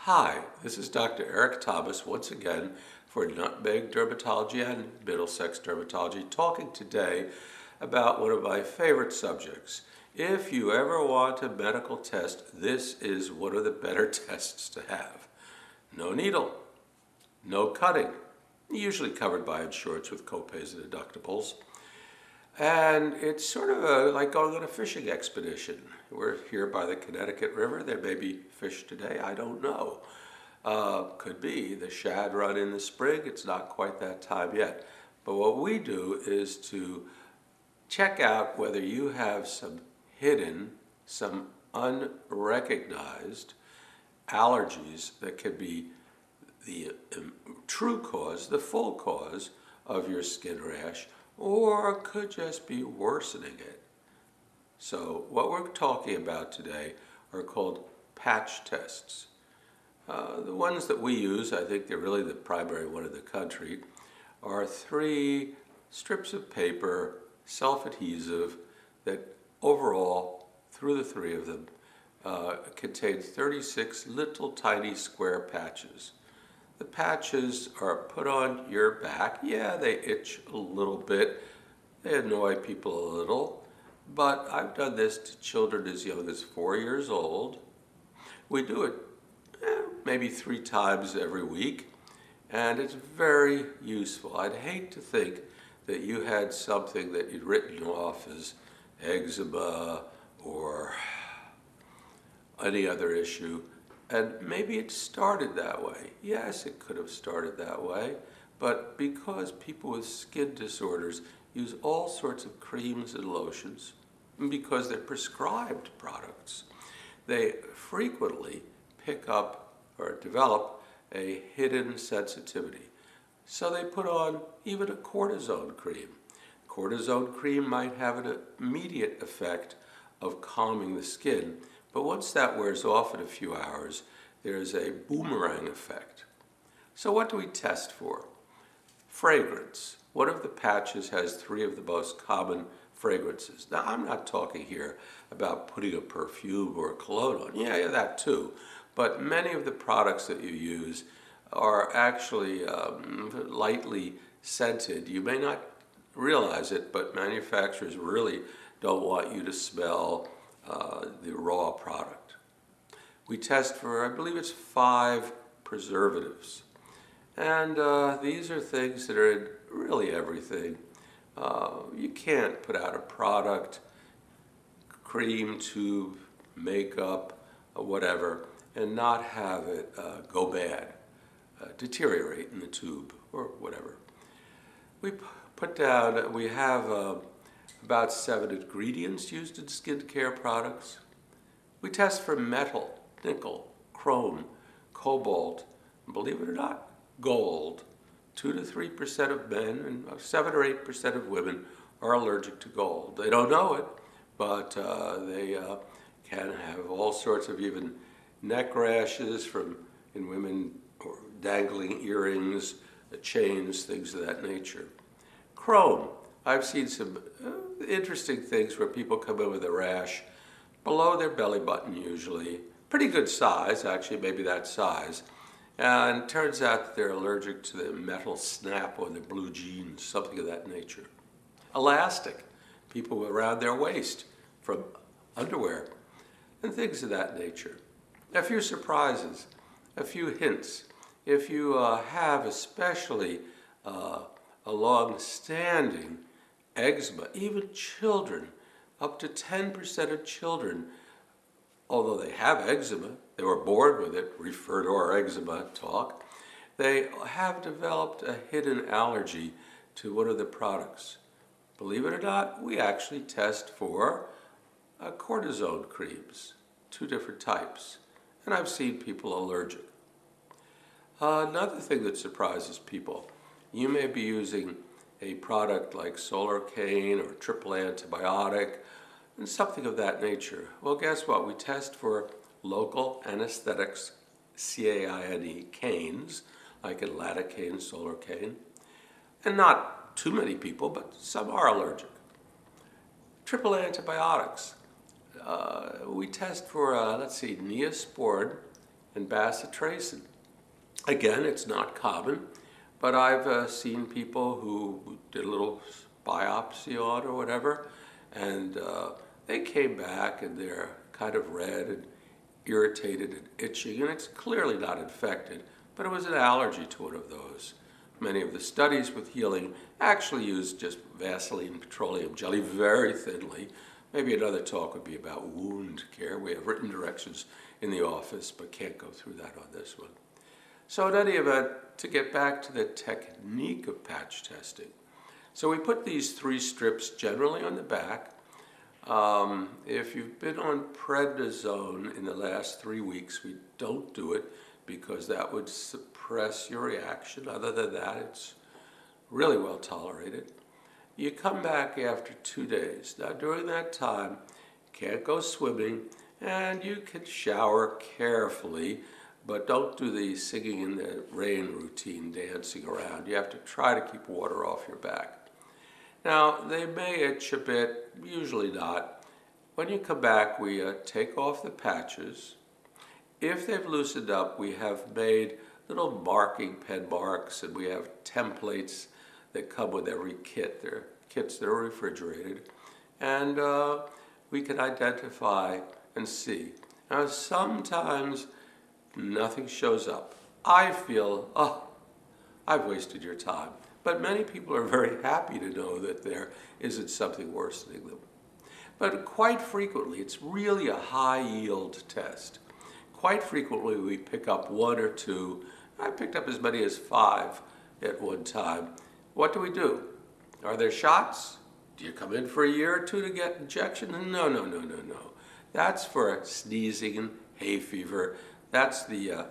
Hi, this is Dr. Eric Thomas once again for Nutmeg Dermatology and Middlesex Dermatology, talking today about one of my favorite subjects. If you ever want a medical test, this is one of the better tests to have. No needle, no cutting, usually covered by insurance with copays and deductibles. And it's sort of like going on a fishing expedition. We're here by the Connecticut River. There may be fish today. I don't know. Could be the shad run in the spring. It's not quite that time yet. But what we do is to check out whether you have some hidden, some unrecognized allergies that could be the true cause, the full cause of your skin rash, or could just be worsening it. So what we're talking about today are called patch tests. The ones that we use, I think they're really the primary one in the country, are 3 strips of paper, self-adhesive, that overall, through the 3 of them, contain 36 little tiny square patches. The patches are put on your back. Yeah, they itch a little bit. They annoy people a little. But I've done this to children as young as 4 years old. We do it maybe 3 times every week, and it's very useful. I'd hate to think that you had something that you'd written off as eczema or any other issue, and maybe it started that way. Yes, it could have started that way, but because people with skin disorders use all sorts of creams and lotions, and because they're prescribed products, they frequently pick up or develop a hidden sensitivity. So they put on even a cortisone cream. Cortisone cream might have an immediate effect of calming the skin, but once that wears off in a few hours, there's a boomerang effect. So what do we test for? Fragrance. One of the patches has 3 of the most common fragrances. Now, I'm not talking here about putting a perfume or a cologne on. Yeah, that too. But many of the products that you use are actually lightly scented. You may not realize it, but manufacturers really don't want you to smell the raw product. We test for, I believe it's 5 preservatives. And these are things that are in really everything. You can't put out a product, cream, tube, makeup, whatever, and not have it go bad, deteriorate in the tube or whatever. We put down, we have about 7 ingredients used in skincare products. We test for metal, nickel, chrome, cobalt, and believe it or not, gold. 2 to 3% of men and 7 or 8% of women are allergic to gold. They don't know it, but they can have all sorts of even neck rashes in women, or dangling earrings, chains, things of that nature. Chrome. I've seen some interesting things where people come in with a rash below their belly button usually. Pretty good size, actually, maybe that size. And it turns out that they're allergic to the metal snap on their blue jeans, something of that nature. Elastic. People around their waist from underwear and things of that nature. A few surprises, a few hints. If you have especially a long-standing eczema, even children, up to 10% of children, although they have eczema, they were born with it, refer to our eczema talk, they have developed a hidden allergy to one of the products. Believe it or not, we actually test for cortisone creams, 2 different types, and I've seen people allergic. Another thing that surprises people, you may be using a product like Solar Cane or triple antibiotic and something of that nature. Well, guess what? We test for local anesthetics, CAINE, canes, like Lidocaine, Solar Cane, and not too many people, but some are allergic. Triple antibiotics. We test for, Neosporin and bacitracin. Again, it's not common, but I've seen people who did a little biopsy on or whatever, and they came back and they're kind of red and irritated and itching, and it's clearly not infected, but it was an allergy to one of those. Many of the studies with healing actually use just Vaseline petroleum jelly very thinly. Maybe another talk would be about wound care. We have written directions in the office, but can't go through that on this one. So in any event, to get back to the technique of patch testing. So we put these 3 strips generally on the back. If you've been on prednisone in the last 3 weeks, we don't do it because that would suppress your reaction. Other than that, it's really well tolerated. You come back after 2 days. Now, during that time, you can't go swimming, and you can shower carefully, but don't do the singing in the rain routine, dancing around. You have to try to keep water off your back. Now, they may itch a bit, usually not. When you come back, we take off the patches. If they've loosened up, we have made little marking pen marks, and we have templates that come with every kit. They're kits that are refrigerated, and we can identify and see. Now, sometimes nothing shows up. I feel, oh, I've wasted your time. But many people are very happy to know that there isn't something worsening them. But quite frequently, it's really a high-yield test. Quite frequently, we pick up 1 or 2. I picked up as many as 5 at one time. What do? Are there shots? Do you come in for a year or 2 to get injection? No. That's for sneezing and hay fever. That's the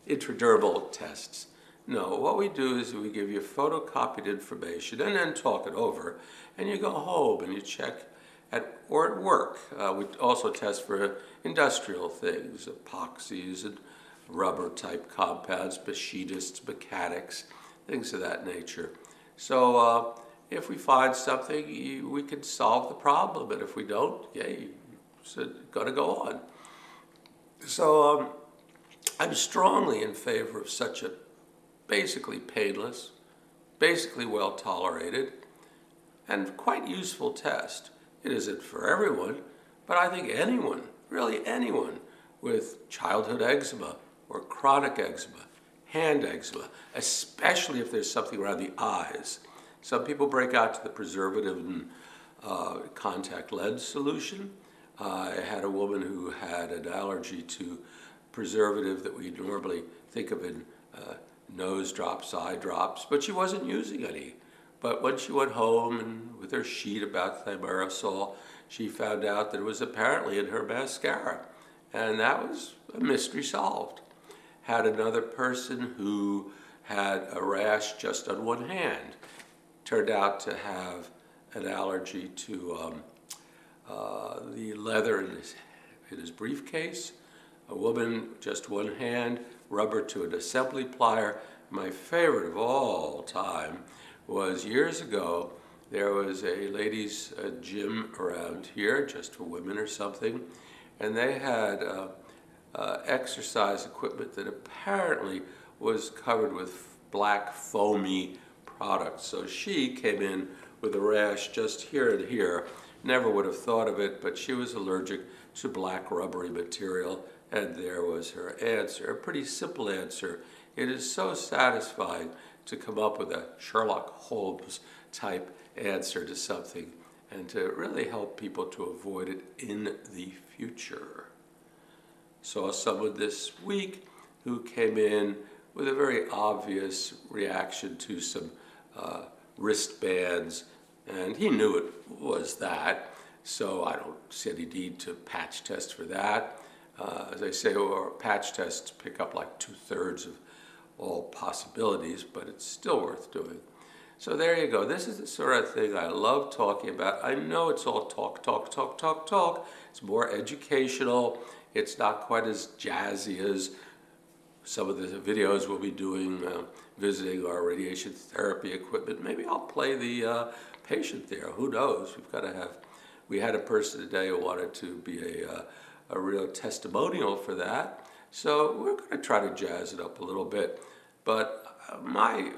intradermal tests. No, what we do is we give you photocopied information and then talk it over, and you go home and you check at work. We also test for industrial things, epoxies and rubber type compounds, machinist, mechanics, things of that nature. So if we find something, we can solve the problem, and if we don't, it's got to go on. So I'm strongly in favor of such a basically painless, basically well tolerated, and quite useful test. It isn't for everyone, but I think anyone, really anyone, with childhood eczema or chronic eczema, hand eczema, especially if there's something around the eyes. Some people break out to the preservative and contact lens solution. I had a woman who had an allergy to preservative that we normally think of in nose drops, eye drops, but she wasn't using any. But when she went home and with her sheet about thimerosal, she found out that it was apparently in her mascara. And that was a mystery solved. Had another person who had a rash just on one hand. Turned out to have an allergy to the leather in his briefcase. A woman, just one hand, rubber to an assembly plier. My favorite of all time was years ago, there was a ladies' gym around here, just for women or something, and they had exercise equipment that apparently was covered with black foamy products. So she came in with a rash just here and here. Never would have thought of it, but she was allergic to black rubbery material, and there was her answer. A pretty simple answer. It is so satisfying to come up with a Sherlock Holmes type answer to something and to really help people to avoid it in the future. Saw someone this week who came in with a very obvious reaction to some wristbands, and he knew it was that, so I don't see any need to patch test for that. As I say, our patch tests pick up like 2/3 of all possibilities, but it's still worth doing. So there you go. This is the sort of thing I love talking about. I know it's all talk. It's more educational. It's not quite as jazzy as some of the videos we'll be doing, visiting our radiation therapy equipment. Maybe I'll play the patient there. Who knows? We had a person today who wanted to be a real testimonial for that. So we're going to try to jazz it up a little bit. But my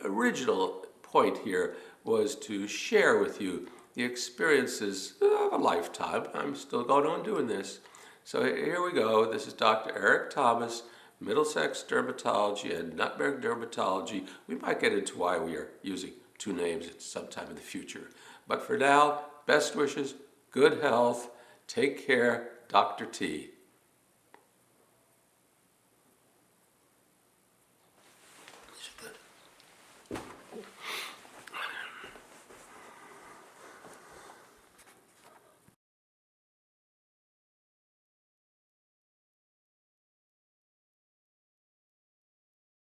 original point here was to share with you the experiences of a lifetime. I'm still going on doing this. So here we go. This is Dr. Eric Thomas, Middlesex Dermatology and Nutmeg Dermatology. We might get into why we are using two names at some time in the future. But for now, best wishes, good health, take care, Dr. T.